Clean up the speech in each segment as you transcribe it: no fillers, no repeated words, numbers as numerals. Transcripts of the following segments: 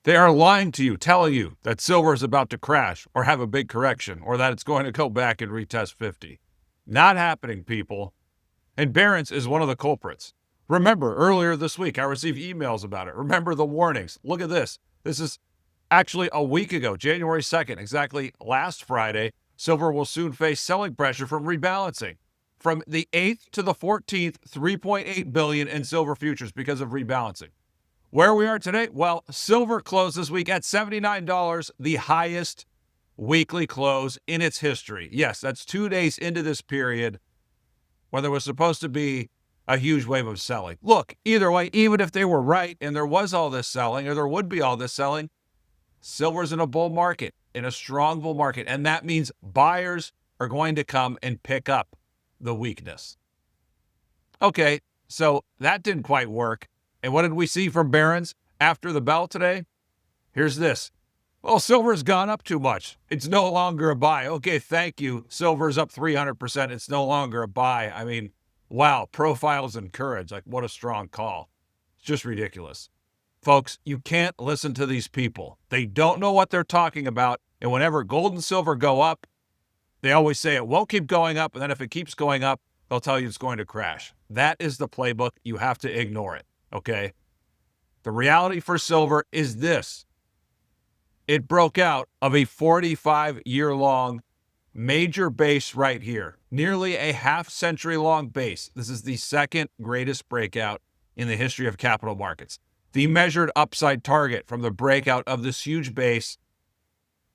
They are lying to you, telling you that silver is about to crash or have a big correction or that it's going to go back and retest 50. Not happening, people. And Barron's is one of the culprits. Remember, earlier this week, I received emails about it. Remember the warnings. Look at this. This is actually a week ago, January 2nd, exactly last Friday. Silver will soon face selling pressure from rebalancing. From the 8th to the 14th, 3.8 billion in silver futures because of rebalancing. Where we are today, well, silver closed this week at $79, the highest weekly close in its history. Yes, that's 2 days into this period when there was supposed to be a huge wave of selling. Look, either way, even if they were right and there was all this selling, or there would be all this selling, silver's in a bull market, in a strong bull market, and that means buyers are going to come and pick up the weakness. Okay, so that didn't quite work. And what did we see from Barron's after the bell today? Here's this. Well, silver's gone up too much. It's no longer a buy. Okay, thank you. Silver's up 300%. It's no longer a buy. I mean, wow, profiles and courage. Like, what a strong call. It's just ridiculous. Folks, you can't listen to these people. They don't know what they're talking about. And whenever gold and silver go up, they always say it won't keep going up. And then if it keeps going up, they'll tell you it's going to crash. That is the playbook. You have to ignore it. Okay? The reality for silver is this. It broke out of a 45-year-long major base right here, nearly a half-century-long base. This is the second greatest breakout in the history of capital markets. The measured upside target from the breakout of this huge base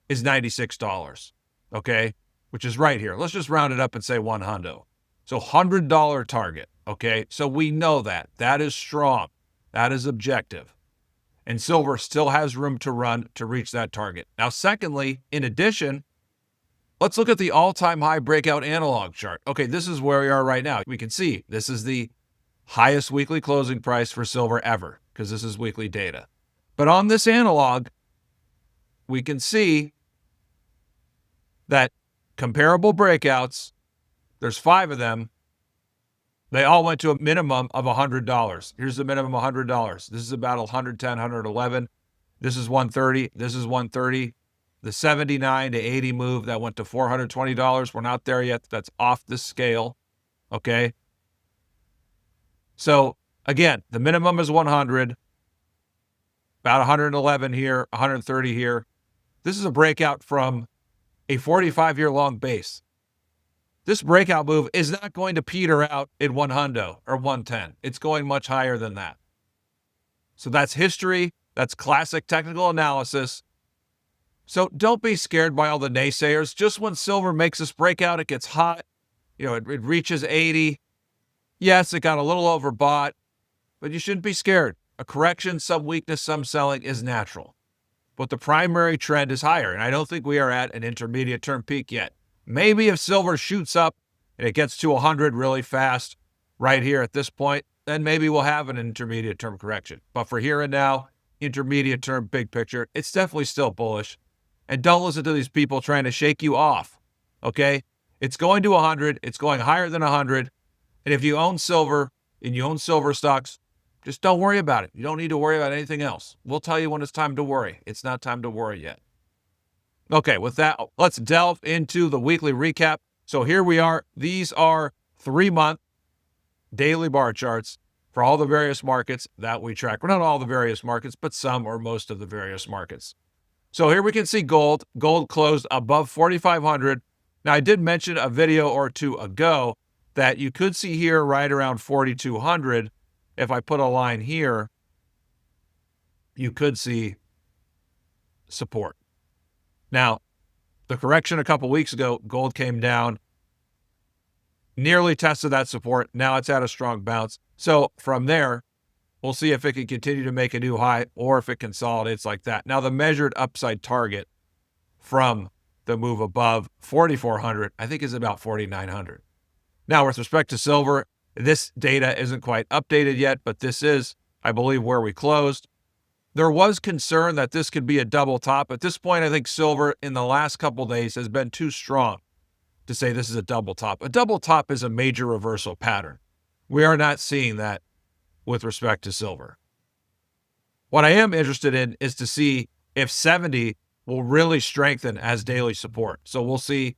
is $96, okay, which is right here. Let's just round it up and say $100. So $100 target, okay? So we know that. That is strong. That is objective. And silver still has room to run to reach that target. Now, secondly, in addition, let's look at the all-time high breakout analog chart. Okay, this is where we are right now. We can see this is the highest weekly closing price for silver ever because this is weekly data. But on this analog, we can see that comparable breakouts, there's 5 of them, they all went to a minimum of $100. Here's the minimum $100. This is about 110, 111. This is 130. This is 130. The 79 to 80 move that went to $420. We're not there yet. That's off the scale. Okay. So again, the minimum is 100, about 111 here, 130 here. This is a breakout from a 45-year-long base. This breakout move is not going to peter out at 100 or 110. It's going much higher than that. So that's history. That's classic technical analysis. So don't be scared by all the naysayers. Just when silver makes this breakout, it gets hot. It reaches 80. Yes, it got a little overbought, but you shouldn't be scared. A correction, some weakness, some selling is natural. But the primary trend is higher, and I don't think we are at an intermediate term peak yet. Maybe if silver shoots up and it gets to 100 really fast right here at this point, then maybe we'll have an intermediate term correction. But for here and now, intermediate term, big picture, it's definitely still bullish. And don't listen to these people trying to shake you off, okay? It's going to 100. It's going higher than 100. And if you own silver and you own silver stocks, just don't worry about it. You don't need to worry about anything else. We'll tell you when it's time to worry. It's not time to worry yet. Okay, with that, let's delve into the weekly recap. So here we are. These are 3-month daily bar charts for all the various markets that we track. Well, not all the various markets, but some or most of the various markets. So here we can see gold. Gold closed above 4,500. Now, I did mention a video or two ago that you could see here right around 4,200. If I put a line here, you could see support. Now, the correction a couple weeks ago, gold came down, nearly tested that support. Now it's at a strong bounce. So from there, we'll see if it can continue to make a new high or if it consolidates like that. Now, the measured upside target from the move above 4,400, I think is about 4,900. Now, with respect to silver, this data isn't quite updated yet, but this is, I believe, where we closed. There was concern that this could be a double top. At this point, I think silver in the last couple days has been too strong to say this is a double top. A double top is a major reversal pattern. We are not seeing that with respect to silver. What I am interested in is to see if 70 will really strengthen as daily support. So we'll see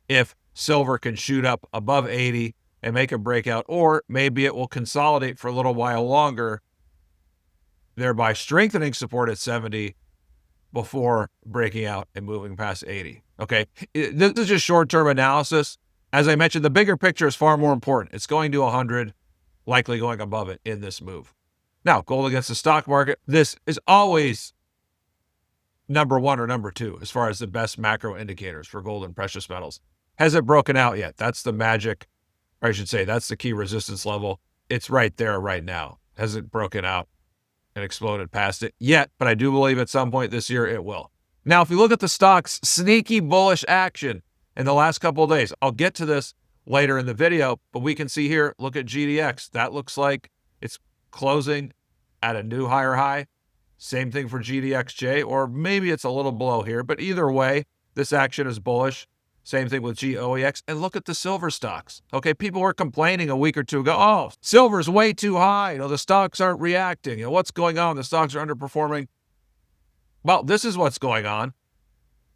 if silver can shoot up above 80 and make a breakout, or maybe it will consolidate for a little while longer, thereby strengthening support at 70 before breaking out and moving past 80. Okay, this is just short-term analysis. As I mentioned, the bigger picture is far more important. It's going to 100, likely going above it in this move. Now, gold against the stock market. This is always number one or number two as far as the best macro indicators for gold and precious metals. Has it broken out yet? That's the magic, or I should say, that's the key resistance level. It's right there right now. Has it broken out and exploded past it yet? But I do believe at some point this year it will. Now, if you look at the stocks, sneaky bullish action in the last couple of days. I'll get to this later in the video, but we can see here, look at GDX. That looks like it's closing at a new higher high. Same thing for GDXJ, or maybe it's a little below here, but either way, this action is bullish. Same thing with GOEX. And look at the silver stocks. Okay, people were complaining a week or two ago, oh, silver's way too high. The stocks aren't reacting. What's going on? The stocks are underperforming. Well, this is what's going on.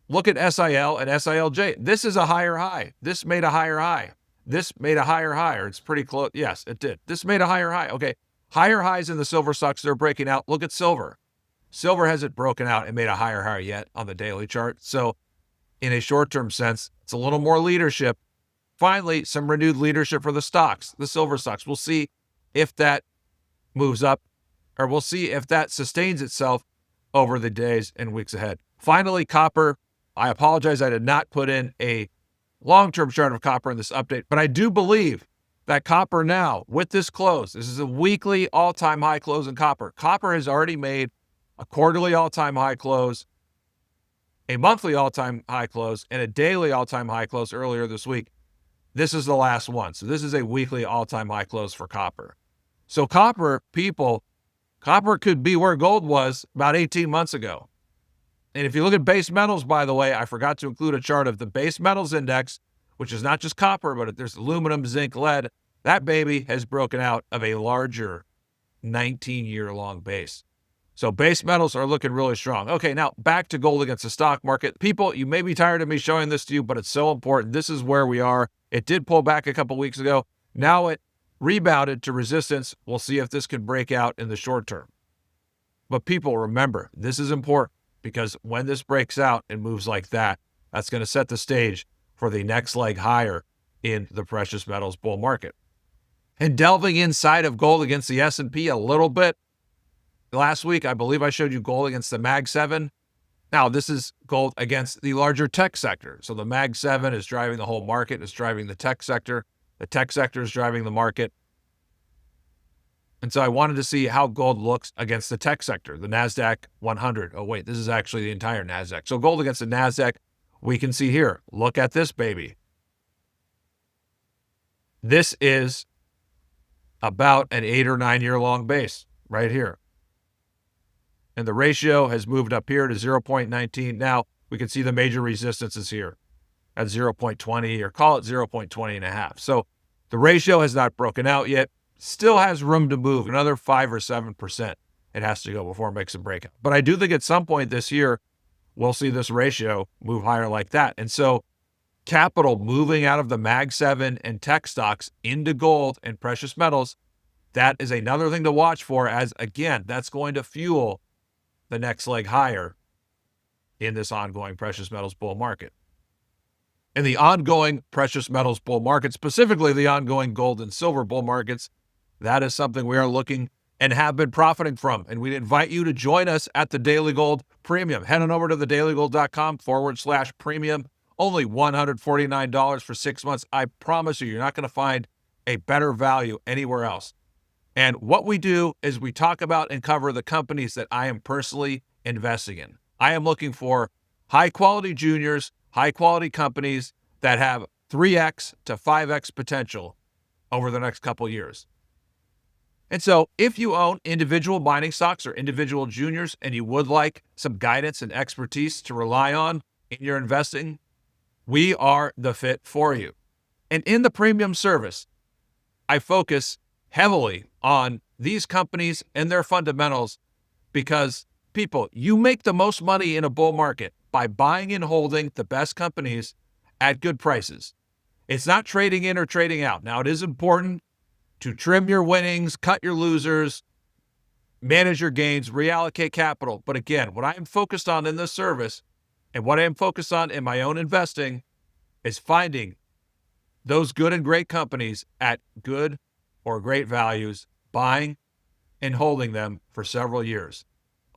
Look at SIL and SILJ. This is a higher high. This made a higher high. This made a higher high, or it's pretty close. Yes, it did. This made a higher high. Okay, higher highs in the silver stocks, they're breaking out. Look at silver. Silver hasn't broken out and made a higher high yet on the daily chart. So in a short-term sense, it's a little more leadership. Finally, some renewed leadership for the stocks, the silver stocks. We'll see if that moves up, or we'll see if that sustains itself over the days and weeks ahead. Finally, copper. I apologize, I did not put in a long-term chart of copper in this update, but I do believe that copper now, with this close, this is a weekly all-time high close in copper. Copper has already made a quarterly all-time high close, a monthly all-time high close, and a daily all-time high close earlier this week. This is the last one. So this is a weekly all-time high close for copper. So copper, people, copper could be where gold was about 18 months ago. And if you look at base metals, by the way, I forgot to include a chart of the base metals index, which is not just copper, but there's aluminum, zinc, lead. That baby has broken out of a larger 19-year-long base. So base metals are looking really strong. Okay, now back to gold against the stock market. People, you may be tired of me showing this to you, but it's so important. This is where we are. It did pull back a couple weeks ago. Now it rebounded to resistance. We'll see if this can break out in the short term. But people, remember, this is important, because when this breaks out and moves like that, that's going to set the stage for the next leg higher in the precious metals bull market. And delving inside of gold against the S&P a little bit, last week, I believe I showed you gold against the Mag 7. Now, this is gold against the larger tech sector. So the Mag 7 is driving the whole market, it's driving the tech sector. The tech sector is driving the market. And so I wanted to see how gold looks against the tech sector, the NASDAQ 100. Oh, wait, this is actually the entire NASDAQ. So gold against the NASDAQ, we can see here. Look at this baby. This is about an 8 or 9 year long base right here. And the ratio has moved up here to 0.19. Now we can see the major resistances here at 0.20, or call it 0.20 and a half. So the ratio has not broken out yet. Still has room to move, another 5 or 7%. It has to go before it makes a breakout. But I do think at some point this year, we'll see this ratio move higher like that. And so capital moving out of the Mag 7 and tech stocks into gold and precious metals, that is another thing to watch for, as again, that's going to fuel the next leg higher in this ongoing precious metals bull market. In the ongoing precious metals bull market, specifically the ongoing gold and silver bull markets, that is something we are looking and have been profiting from. And we'd invite you to join us at the Daily Gold Premium. Head on over to thedailygold.com/premium. Only $149 for 6 months. I promise you, you're not going to find a better value anywhere else. And what we do is we talk about and cover the companies that I am personally investing in. I am looking for high-quality juniors, high-quality companies that have 3x to 5x potential over the next couple years. And so if you own individual mining stocks or individual juniors and you would like some guidance and expertise to rely on in your investing, we are the fit for you. And in the premium service, I focus heavily on these companies and their fundamentals because people, you make the most money in a bull market by buying and holding the best companies at good prices. It's not trading in or trading out. Now, it is important to trim your winnings, cut your losers, manage your gains, reallocate capital. But again, what I am focused on in this service and what I am focused on in my own investing is finding those good and great companies at good or great values, buying and holding them for several years.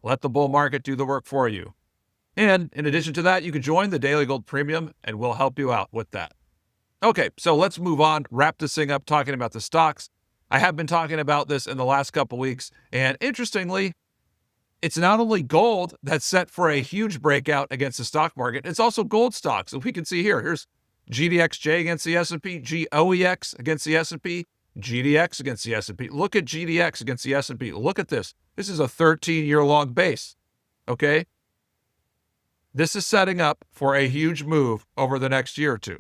Let the bull market do the work for you. And in addition to that, you can join the Daily Gold Premium and we'll help you out with that. Okay, so let's move on, wrap this thing up talking about the stocks. I have been talking about this in the last couple weeks, and interestingly, it's not only gold that's set for a huge breakout against the stock market, it's also gold stocks. And we can see here's GDXJ against the S&P, GOEX against the S&P, GDX against the S&P. Look at GDX against the S&P. Look at this. This is a 13-year-long base, okay? This is setting up for a huge move over the next year or two.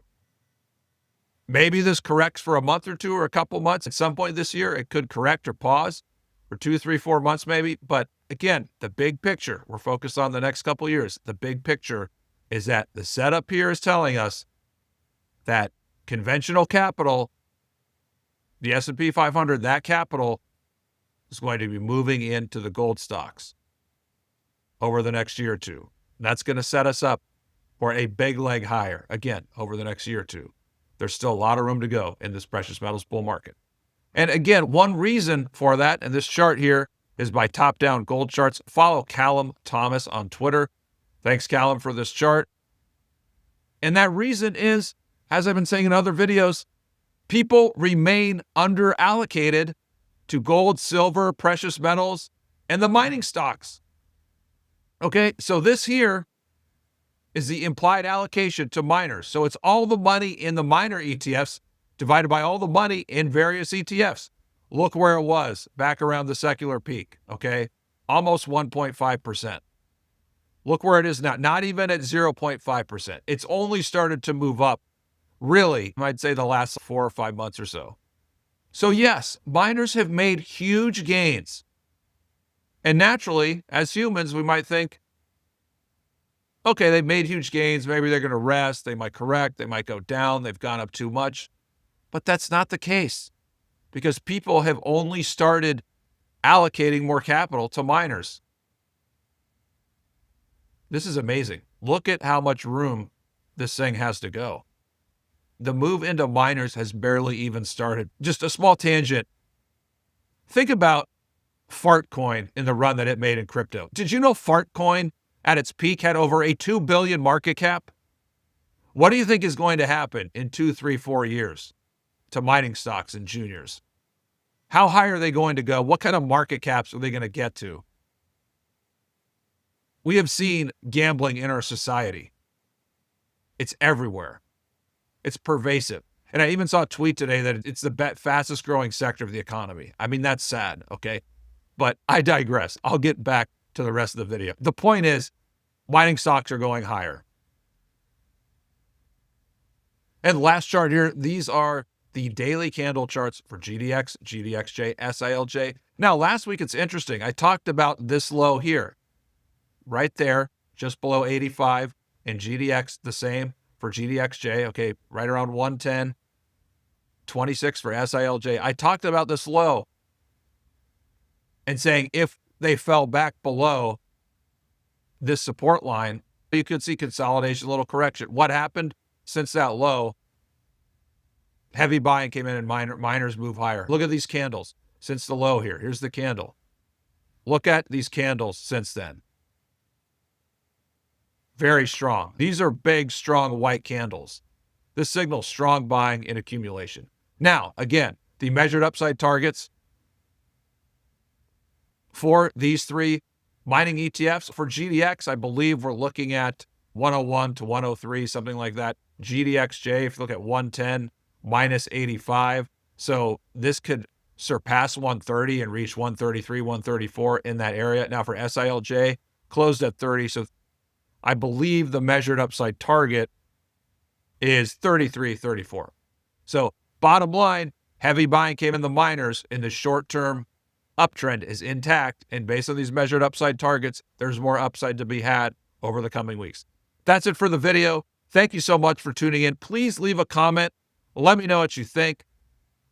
Maybe this corrects for a month or two or a couple months. At some point this year, it could correct or pause for 2, 3, 4 months maybe. But again, the big picture, we're focused on the next couple years. The big picture is that the setup here is telling us that conventional capital, the S&P 500, that capital is going to be moving into the gold stocks over the next year or two. That's going to set us up for a big leg higher, again, over the next year or two. There's still a lot of room to go in this precious metals bull market. And again, one reason for that, and this chart here is by Top Down Gold Charts. Follow Callum Thomas on Twitter. Thanks, Callum, for this chart. And that reason is, as I've been saying in other videos, people remain under-allocated to gold, silver, precious metals, and the mining stocks. Okay, so this here is the implied allocation to miners. So it's all the money in the miner ETFs divided by all the money in various ETFs. Look where it was back around the secular peak, okay? Almost 1.5%. Look where it is now, not even at 0.5%. It's only started to move up, really, I'd say the last 4 or 5 months or so. So yes, miners have made huge gains. And naturally, as humans, we might think, okay, they've made huge gains. Maybe they're going to rest. They might correct. They might go down. They've gone up too much. But that's not the case because people have only started allocating more capital to miners. This is amazing. Look at how much room this thing has to go. The move into miners has barely even started. Just a small tangent. Think about Fartcoin in the run that it made in crypto. Did you know Fartcoin at its peak had over a 2 billion market cap? What do you think is going to happen in 2, 3, 4 years to mining stocks and juniors? How high are they going to go? What kind of market caps are they going to get to? We have seen gambling in our society. It's everywhere. It's pervasive. And I even saw a tweet today that it's the fastest growing sector of the economy. I mean, that's sad, okay? But I digress. I'll get back to the rest of the video. The point is, mining stocks are going higher. And last chart here, these are the daily candle charts for GDX, GDXJ, SILJ. Now, last week, it's interesting. I talked about this low here, right there, just below 85, and GDX the same for GDXJ, okay, right around 110, 26 for SILJ. I talked about this low and saying if they fell back below this support line, you could see consolidation, a little correction. What happened since that low? Heavy buying came in and miners move higher. Look at these candles since the low here. Here's the candle. Look at these candles since then. Very strong. These are big, strong white candles. This signals strong buying and accumulation. Now, again, the measured upside targets for these three mining ETFs. For GDX, I believe we're looking at 101 to 103, something like that. GDXJ, if you look at 110, minus 85. So this could surpass 130 and reach 133, 134 in that area. Now for SILJ, closed at 30. So I believe the measured upside target is 33, 34. So bottom line, heavy buying came in the miners in the short term uptrend is intact, and based on these measured upside targets, there's more upside to be had over the coming weeks. That's it for the video. Thank you so much for tuning in. Please leave a comment. Let me know what you think.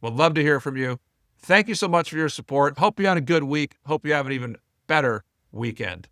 Would love to hear from you. Thank you so much for your support. Hope you had a good week. Hope you have an even better weekend.